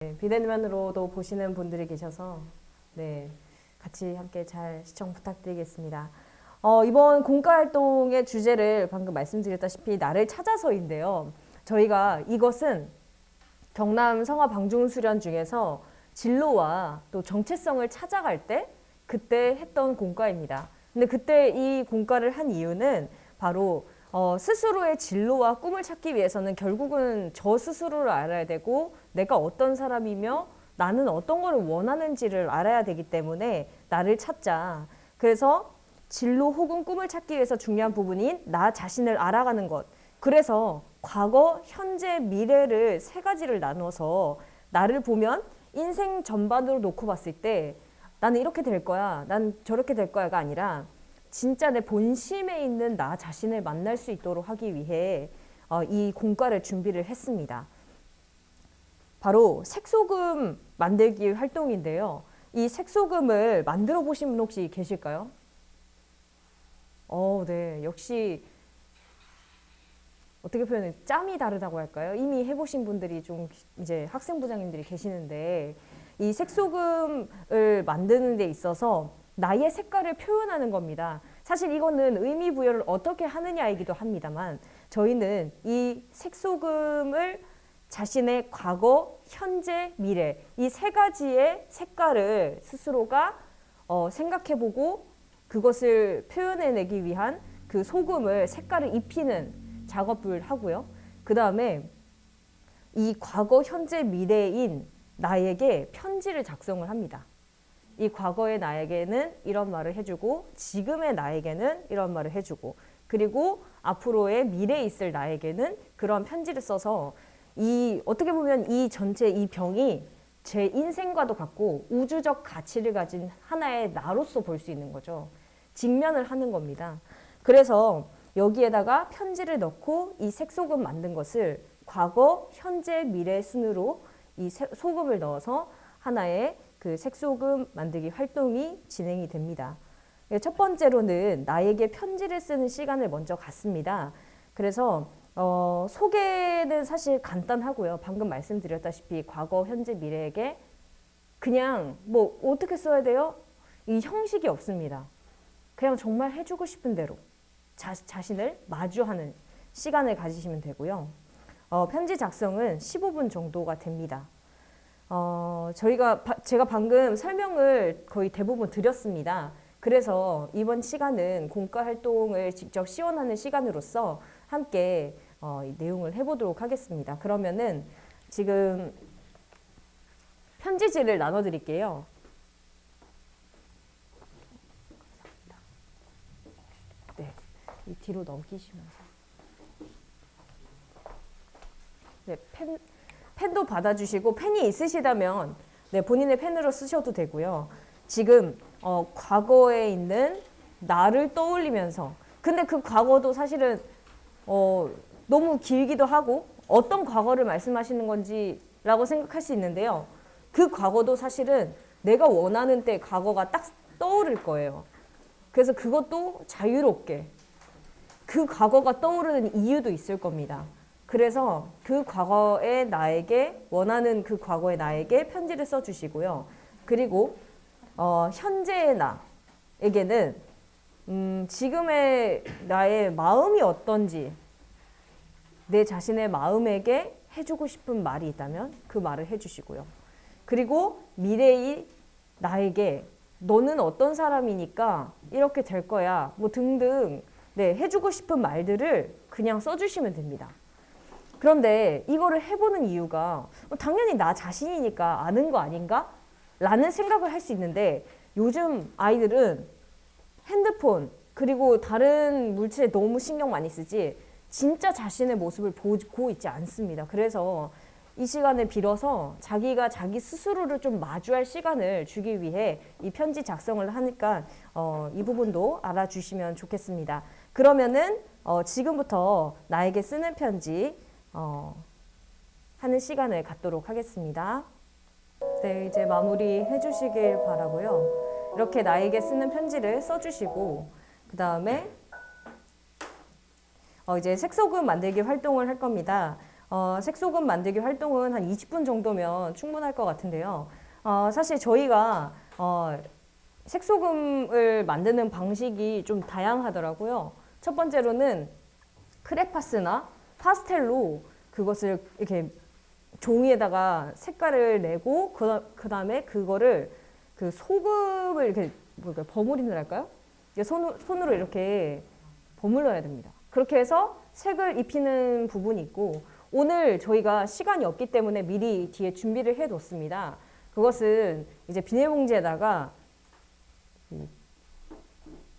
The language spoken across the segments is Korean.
네, 비대면으로도 보시는 분들이 계셔서 네, 같이 함께 잘 시청 부탁드리겠습니다. 이번 공과활동의 주제를 방금 말씀드렸다시피 나를 찾아서인데요. 저희가 이것은 경남 성화 방중수련 중에서 진로와 또 정체성을 찾아갈 때 그때 했던 공과입니다. 근데 그때 이 공과를 한 이유는 바로 스스로의 진로와 꿈을 찾기 위해서는 결국은 저 스스로를 알아야 되고 내가 어떤 사람이며 나는 어떤 거를 원하는지를 알아야 되기 때문에 나를 찾자. 그래서 진로 혹은 꿈을 찾기 위해서 중요한 부분인 나 자신을 알아가는 것. 그래서 과거, 현재, 미래를 세 가지를 나눠서 나를 보면 인생 전반으로 놓고 봤을 때 나는 이렇게 될 거야, 난 저렇게 될 거야가 아니라 진짜 내 본심에 있는 나 자신을 만날 수 있도록 하기 위해 이 공과를 준비를 했습니다. 바로 색소금 만들기 활동인데요. 이 색소금을 만들어 보신 분 혹시 계실까요? 네. 역시 어떻게 표현해? 짬이 다르다고 할까요? 이미 해보신 분들이 좀 이제 학생부장님들이 계시는데 이 색소금을 만드는 데 있어서 나의 색깔을 표현하는 겁니다. 사실 이거는 의미 부여를 어떻게 하느냐이기도 합니다만 저희는 이 색소금을 자신의 과거, 현재, 미래 이 세 가지의 색깔을 스스로가 생각해보고 그것을 표현해내기 위한 그 소금을 색깔을 입히는 작업을 하고요. 그 다음에 이 과거, 현재, 미래인 나에게 편지를 작성을 합니다. 이 과거의 나에게는 이런 말을 해주고 지금의 나에게는 이런 말을 해주고 그리고 앞으로의 미래에 있을 나에게는 그런 편지를 써서 이 어떻게 보면 이 전체 이 병이 제 인생과도 같고 우주적 가치를 가진 하나의 나로서 볼 수 있는 거죠. 직면을 하는 겁니다. 그래서 여기에다가 편지를 넣고 이 색소금 만든 것을 과거, 현재, 미래 순으로 이 소금을 넣어서 하나의 그 색소금 만들기 활동이 진행이 됩니다. 첫 번째로는 나에게 편지를 쓰는 시간을 먼저 갖습니다. 그래서 소개는 사실 간단하고요. 방금 말씀드렸다시피 과거, 현재, 미래에게 그냥 뭐 어떻게 써야 돼요? 이 형식이 없습니다. 그냥 정말 해주고 싶은 대로 자신을 마주하는 시간을 가지시면 되고요. 편지 작성은 15분 정도가 됩니다. 제가 방금 설명을 거의 대부분 드렸습니다. 그래서 이번 시간은 공과 활동을 직접 시연하는 시간으로서 함께 이 내용을 해보도록 하겠습니다. 그러면은 지금 편지지를 나눠드릴게요. 네, 이 뒤로 넘기시면서. 네, 펜도 받아주시고 펜이 있으시다면 네, 본인의 펜으로 쓰셔도 되고요. 지금 과거에 있는 나를 떠올리면서 근데 그 과거도 사실은 너무 길기도 하고 어떤 과거를 말씀하시는 건지라고 생각할 수 있는데요. 그 과거도 사실은 내가 원하는 때 과거가 딱 떠오를 거예요. 그래서 그것도 자유롭게 그 과거가 떠오르는 이유도 있을 겁니다. 그래서 그 과거의 나에게 원하는 그 과거의 나에게 편지를 써주시고요. 그리고 현재의 나에게는 지금의 나의 마음이 어떤지 내 자신의 마음에게 해주고 싶은 말이 있다면 그 말을 해주시고요. 그리고 미래의 나에게 너는 어떤 사람이니까 이렇게 될 거야 뭐 등등 네, 해주고 싶은 말들을 그냥 써주시면 됩니다. 그런데 이거를 해보는 이유가 당연히 나 자신이니까 아는 거 아닌가? 라는 생각을 할 수 있는데 요즘 아이들은 핸드폰 그리고 다른 물질에 너무 신경 많이 쓰지 진짜 자신의 모습을 보고 있지 않습니다. 그래서 이 시간을 빌어서 자기가 자기 스스로를 좀 마주할 시간을 주기 위해 이 편지 작성을 하니까 이 부분도 알아주시면 좋겠습니다. 그러면은 지금부터 나에게 쓰는 편지 하는 시간을 갖도록 하겠습니다. 네, 이제 마무리 해주시길 바라고요. 이렇게 나에게 쓰는 편지를 써주시고 그 다음에 이제 색소금 만들기 활동을 할 겁니다. 색소금 만들기 활동은 한 20분 정도면 충분할 것 같은데요. 사실 저희가 색소금을 만드는 방식이 좀 다양하더라고요. 첫 번째로는 크레파스나 파스텔로 그것을 이렇게 종이에다가 색깔을 내고 그 다음에 그거를 그 소금을 이렇게 버무린달까요? 손으로 이렇게 버물러야 됩니다. 그렇게 해서 색을 입히는 부분이 있고, 오늘 저희가 시간이 없기 때문에 미리 뒤에 준비를 해뒀습니다. 그것은 이제 비닐봉지에다가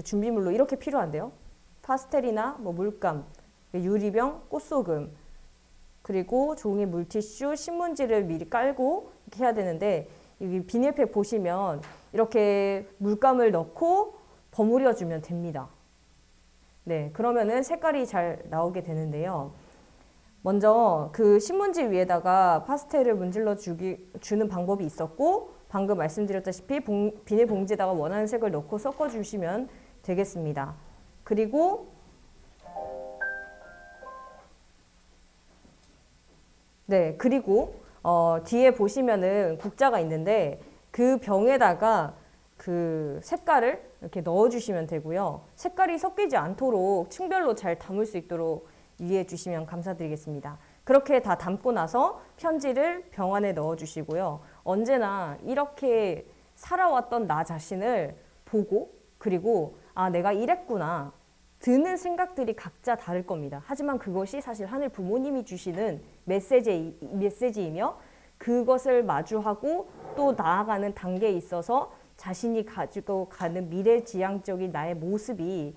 준비물로 이렇게 필요한데요. 파스텔이나 뭐 물감, 유리병, 꽃소금, 그리고 종이, 물티슈, 신문지를 미리 깔고 이렇게 해야 되는데, 여기 비닐팩 보시면 이렇게 물감을 넣고 버무려 주면 됩니다. 네, 그러면은 색깔이 잘 나오게 되는데요. 먼저 그 신문지 위에다가 파스텔을 문질러 주는 방법이 있었고, 방금 말씀드렸다시피 비닐봉지에다가 원하는 색을 넣고 섞어주시면 되겠습니다. 그리고 뒤에 보시면은 국자가 있는데 그 병에다가 그 색깔을 이렇게 넣어주시면 되고요. 색깔이 섞이지 않도록 층별로 잘 담을 수 있도록 유의해 주시면 감사드리겠습니다. 그렇게 다 담고 나서 편지를 병 안에 넣어주시고요. 언제나 이렇게 살아왔던 나 자신을 보고, 그리고 내가 이랬구나 드는 생각들이 각자 다를 겁니다. 하지만 그것이 사실 하늘 부모님이 주시는 메시지이며, 그것을 마주하고 또 나아가는 단계에 있어서 자신이 가지고 가는 미래지향적인 나의 모습이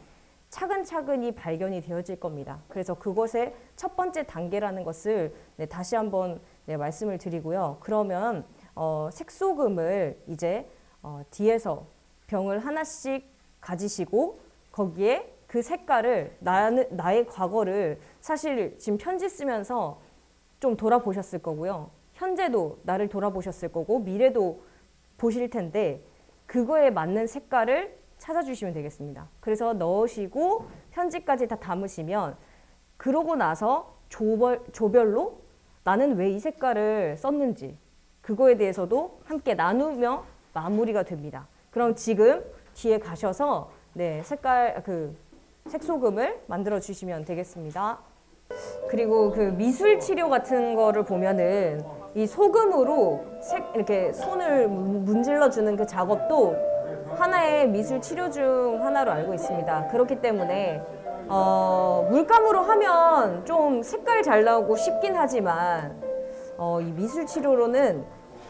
차근차근히 발견이 되어질 겁니다. 그래서 그것의 첫 번째 단계라는 것을 다시 한번 말씀을 드리고요. 그러면 색소금을 이제 뒤에서 병을 하나씩 가지시고, 거기에 그 색깔을 나의 과거를 사실 지금 편지 쓰면서 좀 돌아보셨을 거고요. 현재도 나를 돌아보셨을 거고 미래도 보실 텐데, 그거에 맞는 색깔을 찾아주시면 되겠습니다. 그래서 넣으시고 편지까지 다 담으시면, 그러고 나서 조별로 나는 왜 이 색깔을 썼는지 그거에 대해서도 함께 나누며 마무리가 됩니다. 그럼 지금 뒤에 가셔서 색소금을 만들어 주시면 되겠습니다. 그리고 그 미술 치료 같은 거를 보면은 이 소금으로 이렇게 손을 문질러 주는 그 작업도 하나의 미술 치료 중 하나로 알고 있습니다. 그렇기 때문에 물감으로 하면 좀 색깔 잘 나오고 쉽긴 하지만 이 미술 치료로는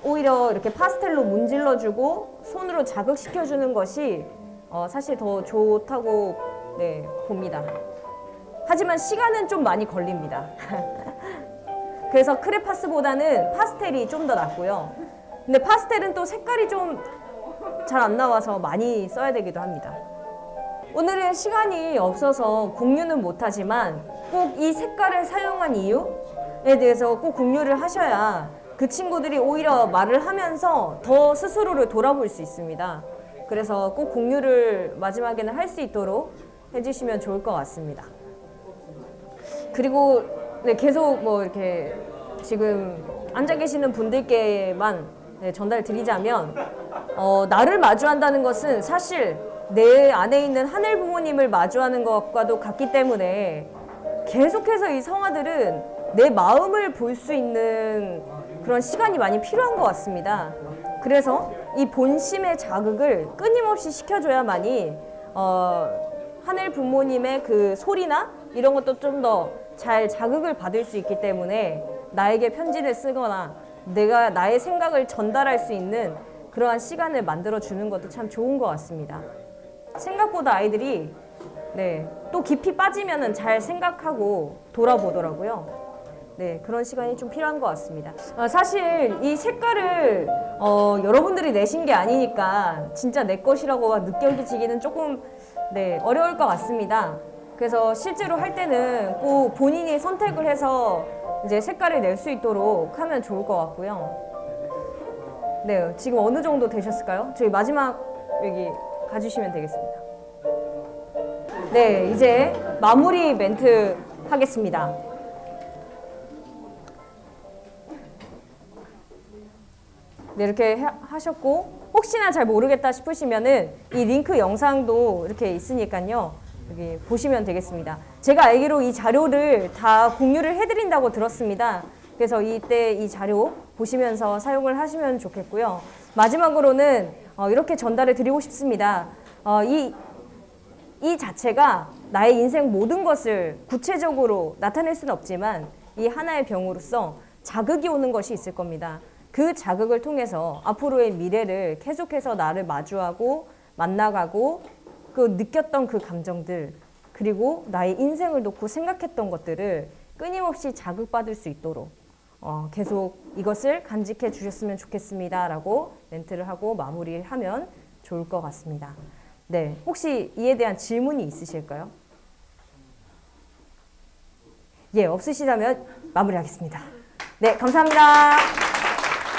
오히려 이렇게 파스텔로 문질러 주고 손으로 자극시켜 주는 것이 사실 더 좋다고 봅니다. 하지만 시간은 좀 많이 걸립니다. 그래서 크레파스보다는 파스텔이 좀 더 낫고요. 근데 파스텔은 또 색깔이 좀 잘 안 나와서 많이 써야 되기도 합니다. 오늘은 시간이 없어서 공유는 못하지만 꼭 이 색깔을 사용한 이유에 대해서 꼭 공유를 하셔야 그 친구들이 오히려 말을 하면서 더 스스로를 돌아볼 수 있습니다. 그래서 꼭 공유를 마지막에는 할 수 있도록 해주시면 좋을 것 같습니다. 그리고 계속 이렇게 지금 앉아 계시는 분들께만 전달 드리자면, 나를 마주한다는 것은 사실 내 안에 있는 하늘 부모님을 마주하는 것과도 같기 때문에 계속해서 이 성화들은 내 마음을 볼 수 있는 그런 시간이 많이 필요한 것 같습니다. 그래서 이 본심의 자극을 끊임없이 시켜줘야만이 하늘 부모님의 그 소리나 이런 것도 좀 더 잘 자극을 받을 수 있기 때문에 나에게 편지를 쓰거나 내가 나의 생각을 전달할 수 있는 그러한 시간을 만들어 주는 것도 참 좋은 것 같습니다. 생각보다 아이들이 또 깊이 빠지면은 잘 생각하고 돌아보더라고요. 그런 시간이 좀 필요한 것 같습니다. 사실 이 색깔을 여러분들이 내신 게 아니니까 진짜 내 것이라고 느껴지기는 조금 어려울 것 같습니다. 그래서 실제로 할 때는 꼭 본인이 선택을 해서 이제 색깔을 낼 수 있도록 하면 좋을 것 같고요. 지금 어느 정도 되셨을까요? 저희 마지막 여기 가주시면 되겠습니다. 이제 마무리 멘트 하겠습니다. 네, 이렇게 하셨고 혹시나 잘 모르겠다 싶으시면은 이 링크 영상도 이렇게 있으니까요. 여기 보시면 되겠습니다. 제가 알기로 이 자료를 다 공유를 해드린다고 들었습니다. 그래서 이때 이 자료 보시면서 사용을 하시면 좋겠고요. 마지막으로는 이렇게 전달을 드리고 싶습니다. 이 자체가 나의 인생 모든 것을 구체적으로 나타낼 수는 없지만 이 하나의 병으로서 자극이 오는 것이 있을 겁니다. 그 자극을 통해서 앞으로의 미래를 계속해서 나를 마주하고 만나가고 그 느꼈던 그 감정들 그리고 나의 인생을 놓고 생각했던 것들을 끊임없이 자극받을 수 있도록 계속 이것을 간직해 주셨으면 좋겠습니다 라고 멘트를 하고 마무리를 하면 좋을 것 같습니다. 네, 혹시 이에 대한 질문이 있으실까요? 예, 없으시다면 마무리하겠습니다. 네, 감사합니다.